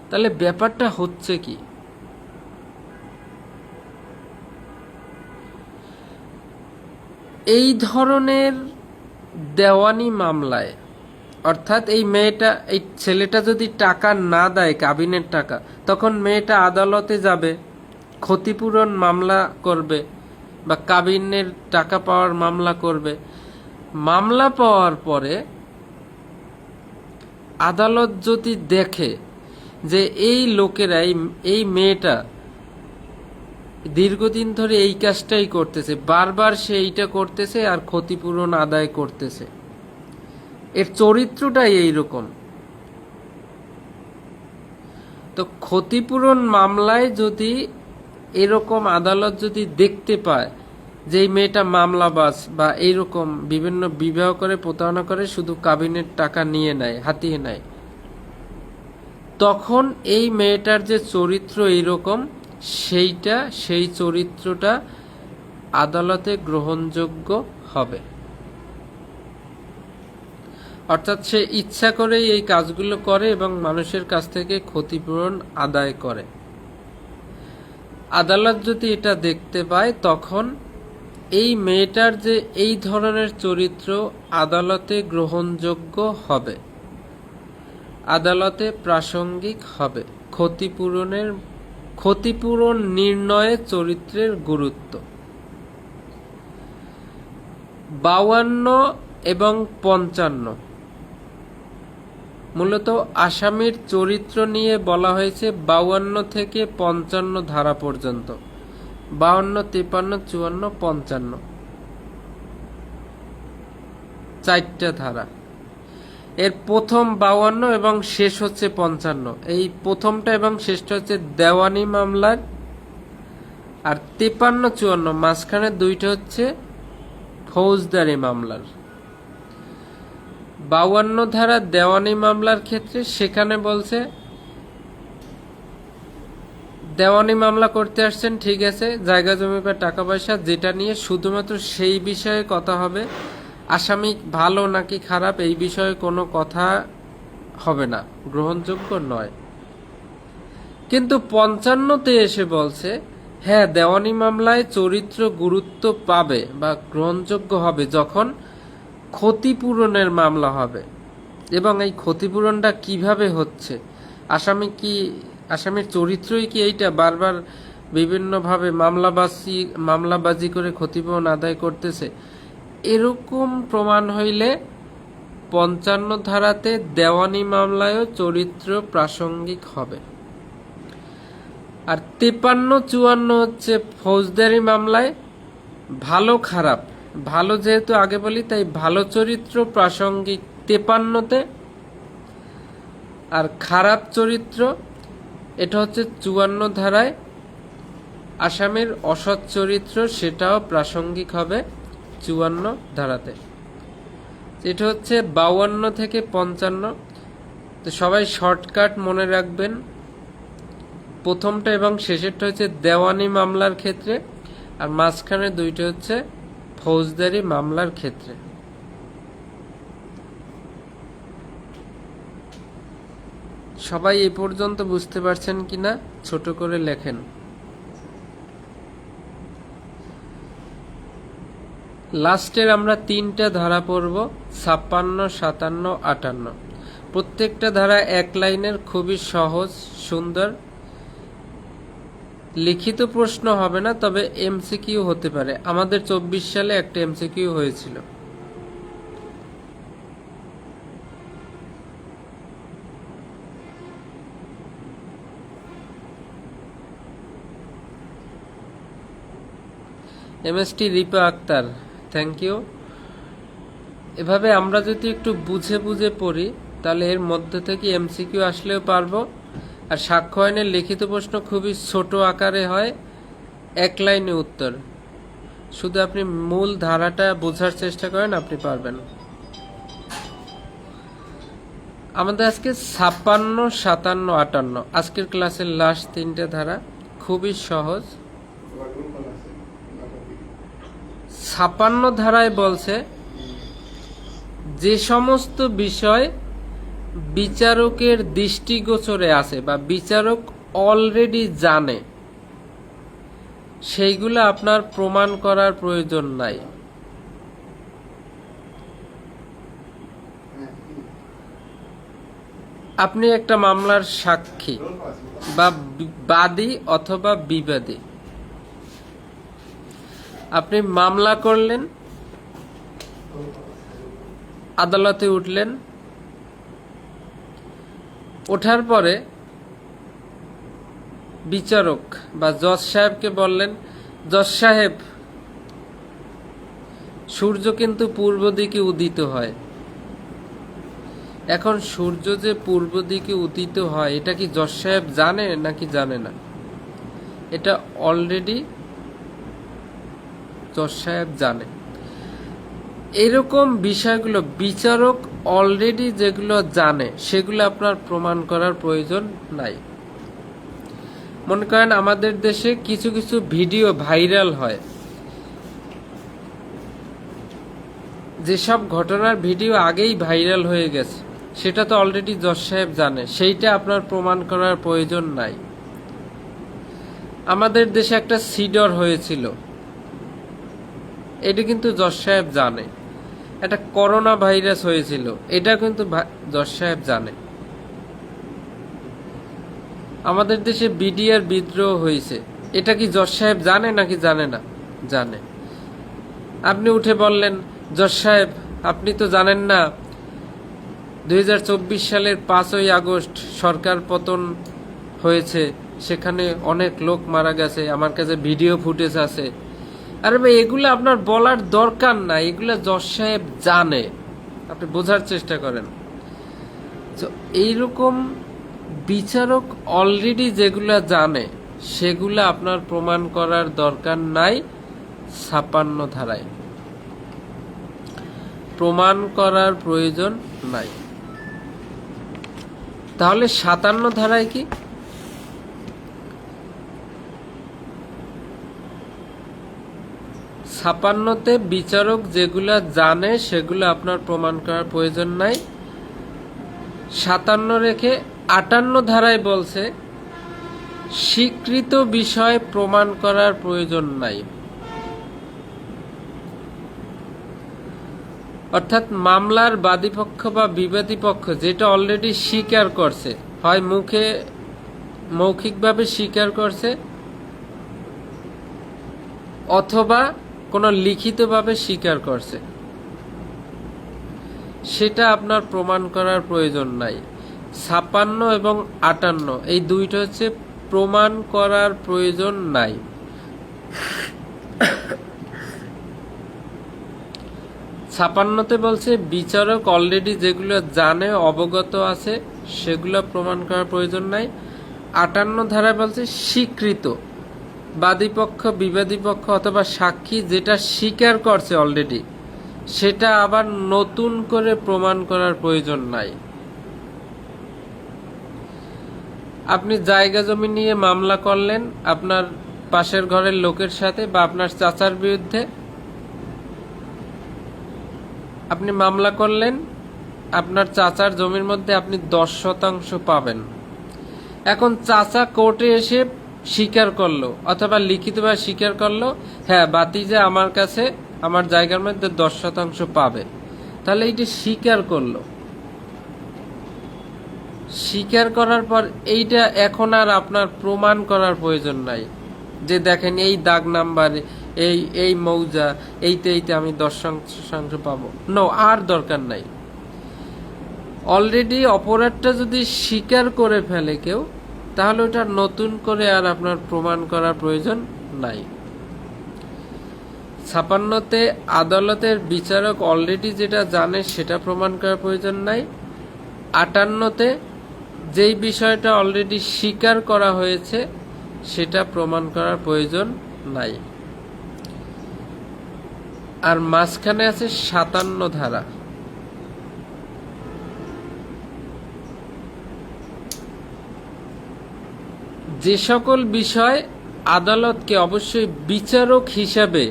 তাহলে ব্যাপারটা হচ্ছে কি, এই ধরনের দেওয়ানি মামলায়, অর্থাৎ এই মেয়েটা, এই ছেলেটা যদি টাকা না দেয় কাবিনের টাকা, তখন মেয়েটা আদালতে যাবে, ক্ষতিপূরণ মামলা করবে বা কাবিনের টাকা পাওয়ার মামলা করবে। মামলা পাওয়ার পরে আদালত যদি দেখে যে এই লোকেরা, এই মেয়েটা দীর্ঘদিন ধরে এই কাজটাই করতেছে, বারবার সে এইটা করতেছে আর ক্ষতিপূরণ আদায় করতেছে, এর চরিত্রটাই এইরকম, তো ক্ষতিপূরণ মামলায় যদি এরকম আদালত যদি দেখতে পায় যে এই মেয়েটা মামলাবাজ বা এইরকম বিভিন্ন বিবাহ করে প্রতারণা করে শুধু কাবিনের টাকা নিয়ে নেয়, হাতিয়ে নেয়, তখন এই মেয়েটার যে চরিত্র এইরকম, সেই চরিত্রটা আদালতে গ্রহণযোগ্য হবে। অর্থাৎ সে ইচ্ছা করেই এই কাজগুলো করে এবং মানুষের কাছ থেকে ক্ষতিপূরণ আদায় করে। আদালত যদি এটা দেখতে পায় তখন এই মেয়েটার যে এই ধরনের চরিত্র আদালতে গ্রহণযোগ্য হবে, আদালতে প্রাসঙ্গিক হবে। ক্ষতিপূরণ নির্ণয়ে চরিত্রের গুরুত্ব। 52 এবং 55 মূলত আসামির চরিত্র নিয়ে বলা হয়েছে 52 থেকে 55 ধারা পর্যন্ত। 52, 53, 54, 55 4টা ধারা। এর প্রথম 52 এবং শেষ হচ্ছে 55। এই প্রথমটা এবং শেষটা হচ্ছে দেওয়ানি মামলার, আর 53, 54 মাঝখানে 2টা হচ্ছে ফৌজদারি মামলার। 52 ধারা দেওয়ানি মামলার ক্ষেত্রে সেখানে বলছে দেওয়ানি মামলা করতে আসছেন, ঠিক আছে, জায়গা জমি বা টাকা পয়সা যেটা নিয়ে শুধুমাত্র সেই বিষয়ে কথা হবে, আসামি ভালো নাকি খারাপ এই বিষয়ে কোনো কথা হবে না, গ্রহণযোগ্য নয়। কিন্তু 55তে এসে বলছে হ্যাঁ দেওয়ানি মামলায় চরিত্র গুরুত্ব পাবে বা গ্রহণযোগ্য হবে যখন ক্ষতিপূরণের মামলা হবে, এবং এই ক্ষতিপূরণটা কিভাবে হচ্ছে, আসামির চরিত্রই কি এইটা বারবার বিভিন্নভাবে মামলাবাজি করে ক্ষতিপূরণ আদায় করতেছে, এরকম প্রমাণ হইলে 55 ধারাতে দেওয়ানি মামলায়ও চরিত্র প্রাসঙ্গিক হবে। আর 53, 54 হচ্ছে ফৌজদারি মামলায় ভালো খারাপ, ভালো যেহেতু আগে বলি তাই ভালো চরিত্র প্রাসঙ্গিক 53তে, আর খারাপ চরিত্র এটা হচ্ছে 54 ধারায়। আসামির অসৎ চরিত্র সেটাও প্রাসঙ্গিক হবে 54 ধারাতে। এটা হচ্ছে 52 থেকে 55। তো সবাই শর্টকাট মনে রাখবেন, প্রথমটা এবং শেষেরটা হচ্ছে দেওয়ানি মামলার ক্ষেত্রে, আর মাঝখানে দুইটা হচ্ছে ফৌজদারি মামলার ক্ষেত্রে। সবাই এই পর্যন্ত বুঝতে পারছেন কিনা ছোট করে লেখেন। লাস্টের আমরা 3টা ধারা পড়ব, 56, 57, 58। প্রত্যেকটা ধারা এক লাইনের, খুবই সহজ সুন্দর। লিখিত প্রশ্ন হবে না, তবে এমসিকিউ হতে পারে। আমাদের 24 সালে একটা এমসিকিউ হয়েছিল। MST Ripa Akter, thank you. এভাবে আমরা যদি একটু বুঝে বুঝে পড়ি, তাহলে এর মধ্যে থেকে এমসিকিউ আসলেও পারবো। আর সাক্ষ্য আইনের লিখিত প্রশ্ন খুবই ছোট আকারে হয়, এক লাইনে উত্তর। শুধু আপনি মূল ধারাটা বোঝার চেষ্টা করেন, আপনি পারবেন। আমাদের আজকে 56, 57, 58 আজকের ক্লাসের লাস্ট 3টে ধারা, খুবই সহজ। 56 ধারায় বলছে যে সমস্ত বিষয় বিচারকের দৃষ্টিগোচরে আছে বা বিচারক অলরেডি জানে, সেইগুলো আপনার প্রমাণ করার প্রয়োজন নাই। আপনি একটা মামলার সাক্ষী বা বাদী অথবা বিবাদী, আপনি মামলা করলেন, আদালতে উঠলেন, ওঠার পরে বিচারক বা জজ সাহেবকে বললেন, জজ সাহেব, সূর্য কিন্তু পূর্ব দিকে উদিত হয়। এখন সূর্য যে পূর্ব দিকে উদিত হয়, এটা কি জজ সাহেব জানে নাকি জানে না? এটা অলরেডি জজ সাহেব জানে। এরকম বিষয়গুলো বিচারক অলরেডি যেগুলো জানে, সেগুলো আপনার প্রমাণ করার প্রয়োজন নাই। মনে করেন আমাদের দেশে কিছু কিছু ভিডিও ভাইরাল হয়, যেসব ঘটনার ভিডিও আগেই ভাইরাল হয়ে গেছে, সেটা তো অলরেডি জজ সাহেব জানে, সেইটা আপনার প্রমাণ করার প্রয়োজন নাই। আমাদের দেশে একটা সিডর হয়েছিল, এটা কিন্তু জজ সাহেব জানে। একটা করোনা ভাইরাস হয়েছিল, এটা কিন্তু জজ সাহেব জানে। আমাদের দেশে বিডিআর বিদ্রোহ হয়েছে, এটা কি জজ সাহেব জানে নাকি জানে না? জানে। আপনি উঠে বললেন, জজ সাহেব আপনি তো জানেন না 2024 সালের 5ই আগস্ট সরকার পতন হয়েছে, সেখানে অনেক লোক মারা গেছে, আমার কাছে ভিডিও ফুটেজ আছে। আরে ভাই, এগুলো আপনার বলার দরকার না, এগুলো জজ সাহেব জানে, আপনি বোঝার চেষ্টা করেন। তো এইরকম বিচারক অলরেডি যেগুলো জানে, সেগুলো আপনার প্রমাণ করার দরকার নাই। 56 ধারায় প্রমাণ করার প্রয়োজন নাই। তাহলে 57 ধারায় কি? 56তে বিচারক যেগুলো জানে, সেগুলো আপনার প্রমাণ করার প্রয়োজন নাই। 57 রেখে 58 ধারায় বলছে স্বীকৃত বিষয় প্রমাণ করার প্রয়োজন নাই। অর্থাৎ মামলার বাদী পক্ষ বা বিবাদী পক্ষ যেটা অলরেডি স্বীকার করছে, হয় মুখে মৌখিকভাবে স্বীকার করছে অথবা কোনো লিখিতভাবে স্বীকার করছে, সেটা আপনার প্রমাণ করার প্রয়োজন নাই। 56 এবং 58 এই দুইটা হচ্ছে প্রমাণ করার প্রয়োজন নাই। 56তে বলছে বিচারক অলরেডি যেগুলো জানে, অবগত আছে, সেগুলো প্রমাণ করার প্রয়োজন নাই। 58 ধারায় বলছে স্বীকৃত, বাদীপক্ষ বিবাদী পক্ষ অথবা সাক্ষী যেটা স্বীকার করছে অলরেডি, সেটা আবার নতুন করে প্রমাণ করার প্রয়োজন নাই। আপনি জায়গা জমি নিয়ে মামলা করলেন আপনার পাশের ঘরের লোকের সাথে বা আপনার চাচার বিরুদ্ধে, আপনি মামলা করলেন, আপনার চাচার জমির মধ্যে আপনি 10% পাবেন। এখন চাচা কোর্টে এসে স্বীকার করলো অথবা লিখিতভাবে স্বীকার করলো, হ্যাঁ বাতিজা আমার কাছে আমার জায়গার মধ্যে 10% পাবে, তাহলে এইটা স্বীকার করলো। স্বীকার করার পর এইটা এখন আর আপনার প্রমাণ করার প্রয়োজন নাই যে দেখেন এই দাগ নাম্বার, এই মৌজা, এইতে আমি 10% পাবো। নো, আর দরকার নাই। অলরেডি অপরাধটা যদি স্বীকার করে ফেলে কেউ, তাহলে ওটা নতুন করে আর আপনার প্রমাণ করার প্রয়োজন নাই। 56তে আদালতের বিচারক অলরেডি যেটা জানে সেটা প্রমাণ করার প্রয়োজন নাই। 58তে যেই বিষয়টা অলরেডি স্বীকার করা হয়েছে সেটা প্রমাণ করার প্রয়োজন নাই। আর মাঝখানে আছে 57 ধারা। যে সকল বিষয় আদালতকে অবশ্যই বিচারক হিসাবে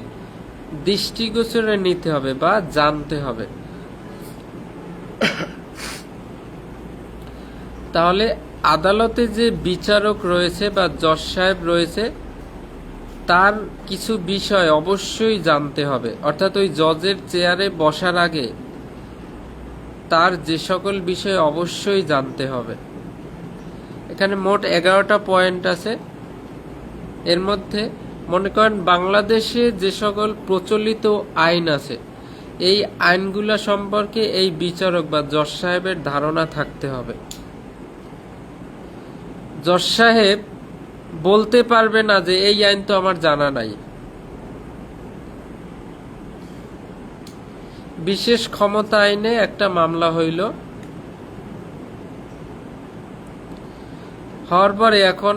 দৃষ্টিগোচরে নিতে হবে বা জানতে হবে, তাহলে আদালতে যে বিচারক রয়েছে বা জজ সাহেব রয়েছে তার কিছু বিষয় অবশ্যই জানতে হবে। অর্থাৎ ওই জজের চেয়ারে বসার আগে তার যে সকল বিষয় অবশ্যই জানতে হবে। এখানে মোট 11টা পয়েন্ট আছে। এর মধ্যে মনে করেন বাংলাদেশে যে সকল প্রচলিত আইন আছে এই আইনগুলা সম্পর্কে এই বিচারক বা জজ সাহেবের ধারণা থাকতে হবে। জজ সাহেব বলতে পারবে না যে এই আইন তো আমার জানা নাই। বিশেষ ক্ষমতা আইনে একটা মামলা হইল, হওয়ার পরে এখন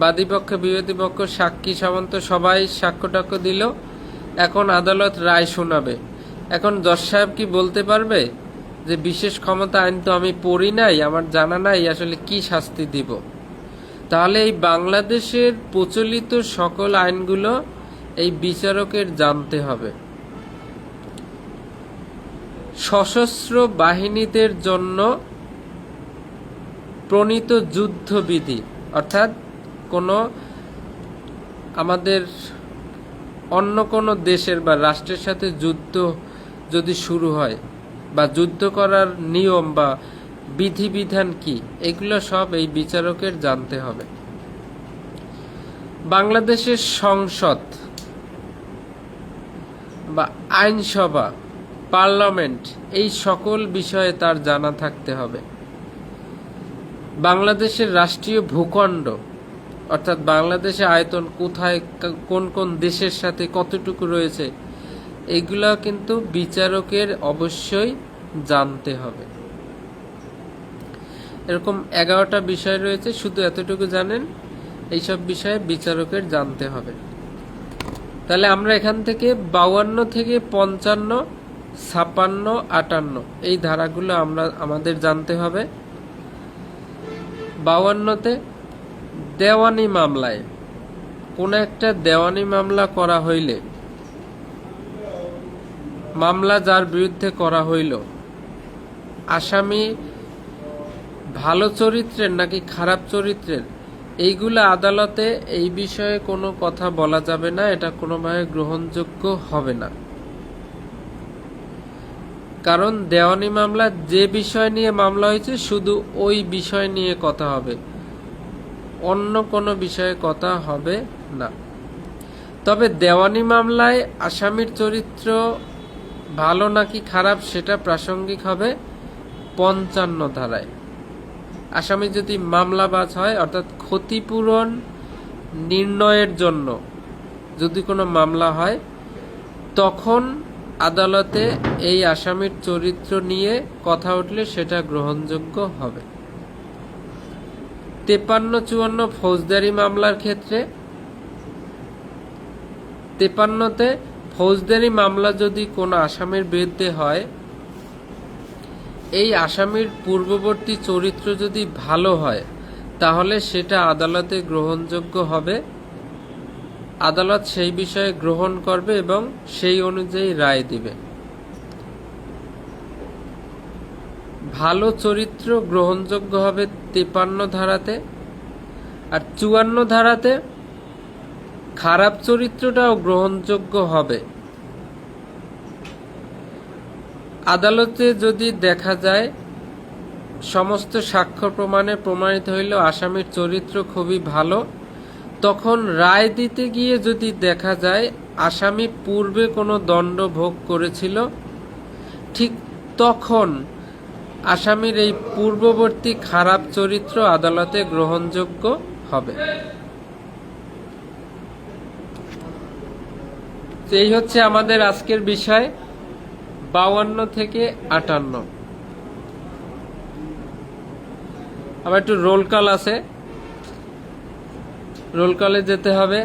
বাদীপক্ষ বিরোধী পক্ষ সাক্ষী সামন্ত সবাই সাক্ষ্য টাক্ষ্য দিল, এখন আদালত রায় শোনাবে। এখন জজ সাহেব কি বলতে পারবে যে বিশেষ ক্ষমতা আইন তো আমি পড়ি নাই, আমার জানা নাই, আসলে কি শাস্তি দিব? তাহলে এই বাংলাদেশের প্রচলিত সকল আইনগুলো এই বিচারকের জানতে হবে। সশস্ত্র বাহিনীদের জন্য প্রণীত যুদ্ধবিধি, অর্থাৎ আমাদের অন্য কোনো দেশের বা রাষ্ট্রের সাথে যুদ্ধ যদি শুরু হয় বা যুদ্ধ করার নিয়ম বা বিধিবিধান কি, এগুলো সব এই বিচারকের জানতে হবে। বাংলাদেশের সংসদ বা আইনসভা, পার্লামেন্ট, এই সকল বিষয়ে তার জানা থাকতে হবে। বাংলাদেশের রাষ্ট্রীয় ভূখণ্ড, অর্থাৎ বাংলাদেশের আয়তন কোথায়, কোন কোন দেশের সাথে কতটুকু রয়েছে, এগুলা কিন্তু বিচারকের অবশ্যই জানতে হবে। এরকম 11টা বিষয় রয়েছে, শুধু এতটুকু জানেন এইসব বিষয়ে বিচারকের জানতে হবে। তাহলে আমরা এখান থেকে 52 থেকে 55, 56, 58 এই ধারাগুলো আমাদের জানতে হবে। 52তে দেওয়ানি মামলায়, কোন একটা দেওয়ানি মামলা করা হইলে, মামলা যার বিরুদ্ধে করা হইল, আসামি ভালো চরিত্রের নাকি খারাপ চরিত্রের, এইগুলা আদালতে এই বিষয়ে কোনো কথা বলা যাবে না, এটা কোনোভাবে গ্রহণযোগ্য হবে না। কারণ দেওয়ানি মামলা যে বিষয় নিয়ে মামলা হয়েছে শুধু ওই বিষয় নিয়ে কথা হবে, অন্য কোনো বিষয়ে কথা হবে না। তবে দেওয়ানি মামলায় আসামির চরিত্র ভালো নাকি খারাপ সেটা প্রাসঙ্গিক হবে 55 ধারায়। আসামি যদি মামলাবাজ হয়, অর্থাৎ ক্ষতিপূরণ নির্ণয়ের জন্য যদি কোনো মামলা হয়, তখন আদালতে এই আসামির চরিত্র নিয়ে কথা উঠলে সেটা গ্রহণযোগ্য হবে। 53, 54 ফৌজদারি মামলার ক্ষেত্রে 53-তে ফৌজদারি মামলা যদি কোনো আসামির বিরুদ্ধে হয়, এই আসামির পূর্ববর্তী চরিত্র যদি ভালো হয় তাহলে সেটা আদালতে গ্রহণযোগ্য হবে। আদালত সেই বিষয়ে গ্রহণ করবে এবং সেই অনুযায়ী রায় দিবে। ভালো চরিত্র গ্রহণযোগ্য হবে 53 ধারাতে, আর 54 ধারাতে খারাপ চরিত্রটাও গ্রহণযোগ্য হবে। আদালতে যদি দেখা যায় সমস্ত সাক্ষ্য প্রমাণে প্রমাণিত হইল আসামির চরিত্র খুবই ভালো, তখন রায় দিতে গিয়ে যদি দেখা যায় আসামি পূর্বে কোনো দণ্ড ভোগ করেছিল, ঠিক তখন আসামির এই পূর্ববর্তী খারাপ চরিত্র আদালতে গ্রহণযোগ্য হবে। এই হচ্ছে আমাদের আজকের বিষয় 52 থেকে 58। আবার একটু রোল কল আছে, রোল কলে যেতে হবে।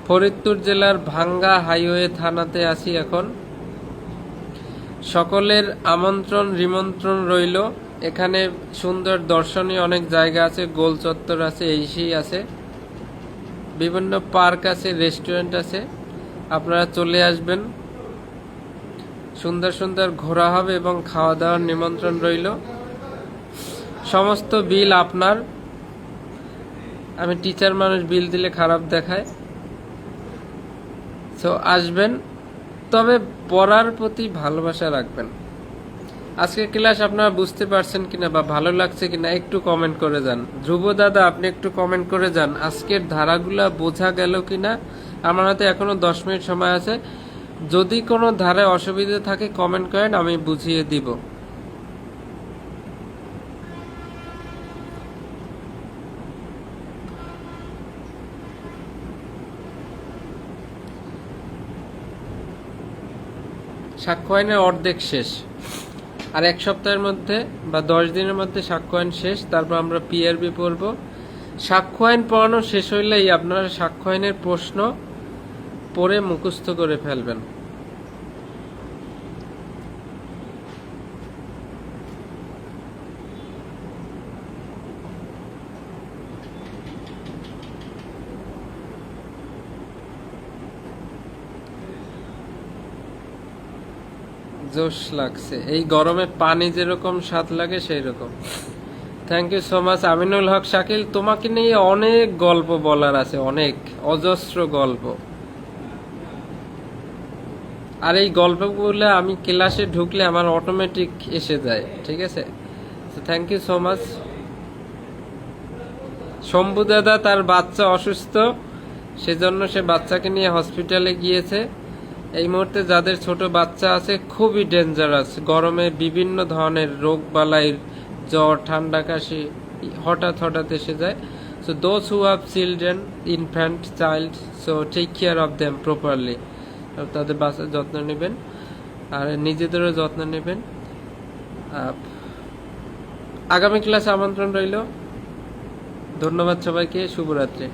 ফরিদপুর জেলার ভাঙ্গা হাইওয়ে থানাতে আছি এখন। সকলের আমন্ত্রণ নিমন্ত্রণ রইল। এখানে সুন্দর দর্শনীয় অনেক জায়গা আছে, গোল চত্বর আছে, এই আছে, বিভিন্ন পার্ক আছে, রেস্টুরেন্ট আছে। আপনারা চলে আসবেন, সুন্দর সুন্দর ঘোরা হবে এবং খাওয়া দাওয়ার নিমন্ত্রণ রইল। সমস্ত বিল আপনার। আমি টিচার মানুষ, বিল দিলে খারাপ দেখায়। সো আসবেন, তবে পড়ার প্রতি ভালোবাসা রাখবেন। আজকের ক্লাস আপনারা বুঝতে পারছেন কিনা বা ভালো লাগছে কিনা একটু কমেন্ট করে যান। ধ্রুব দাদা, আপনি একটু কমেন্ট করে যান আজকের ধারাগুলা বোঝা গেল কিনা। আমার হাতে এখনো 10 মিনিট সময় আছে। যদি কোনো ধারায় অসুবিধা থাকে কমেন্ট করেন, আমি বুঝিয়ে দিব। সাক্ষ্য আইনের অর্ধেক শেষ, আর 1 সপ্তাহের মধ্যে বা 10 দিনের মধ্যে সাক্ষ্য আইন শেষ। তারপর আমরা পিআরবি পড়ব। সাক্ষ্য আইন পড়ানো শেষ হইলেই আপনারা সাক্ষ্য আইনের প্রশ্ন পড়ে মুখস্থ করে ফেলবেন। জোশ লাগছে, এই গরমে পানি যেরকম স্বাদ লাগে সেই রকম। Thank you so much Aminul Haque Shakil. তোমাকে নিয়ে অনেক গল্প বলার আছে, অনেক, অজস্র গল্প। আর এই গল্পগুলো আমি ক্লাসে ঢুকলে আমার অটোমেটিক এসে যায়, ঠিক আছে? Thank you so much. Shambhu দাদা, তার বাচ্চা অসুস্থ, সেজন্য সে বাচ্চাকে নিয়ে হসপিটালে গিয়েছে। এই মুহূর্তে যাদের ছোট বাচ্চা আছে খুবই ডেঞ্জারাস, গরমে বিভিন্ন ধরনের রোগ বালাই, জ্বর, ঠান্ডা, কাশি হঠাৎ হঠাৎ এসে যায়। So those who have children, infant child, so take care of them properly. তাদের বাচ্চার যত্ন নেবেন আর নিজেদেরও যত্ন নেবেন। আগামী ক্লাসে আমন্ত্রণ রইল। ধন্যবাদ সবাইকে, শুভরাত্রি।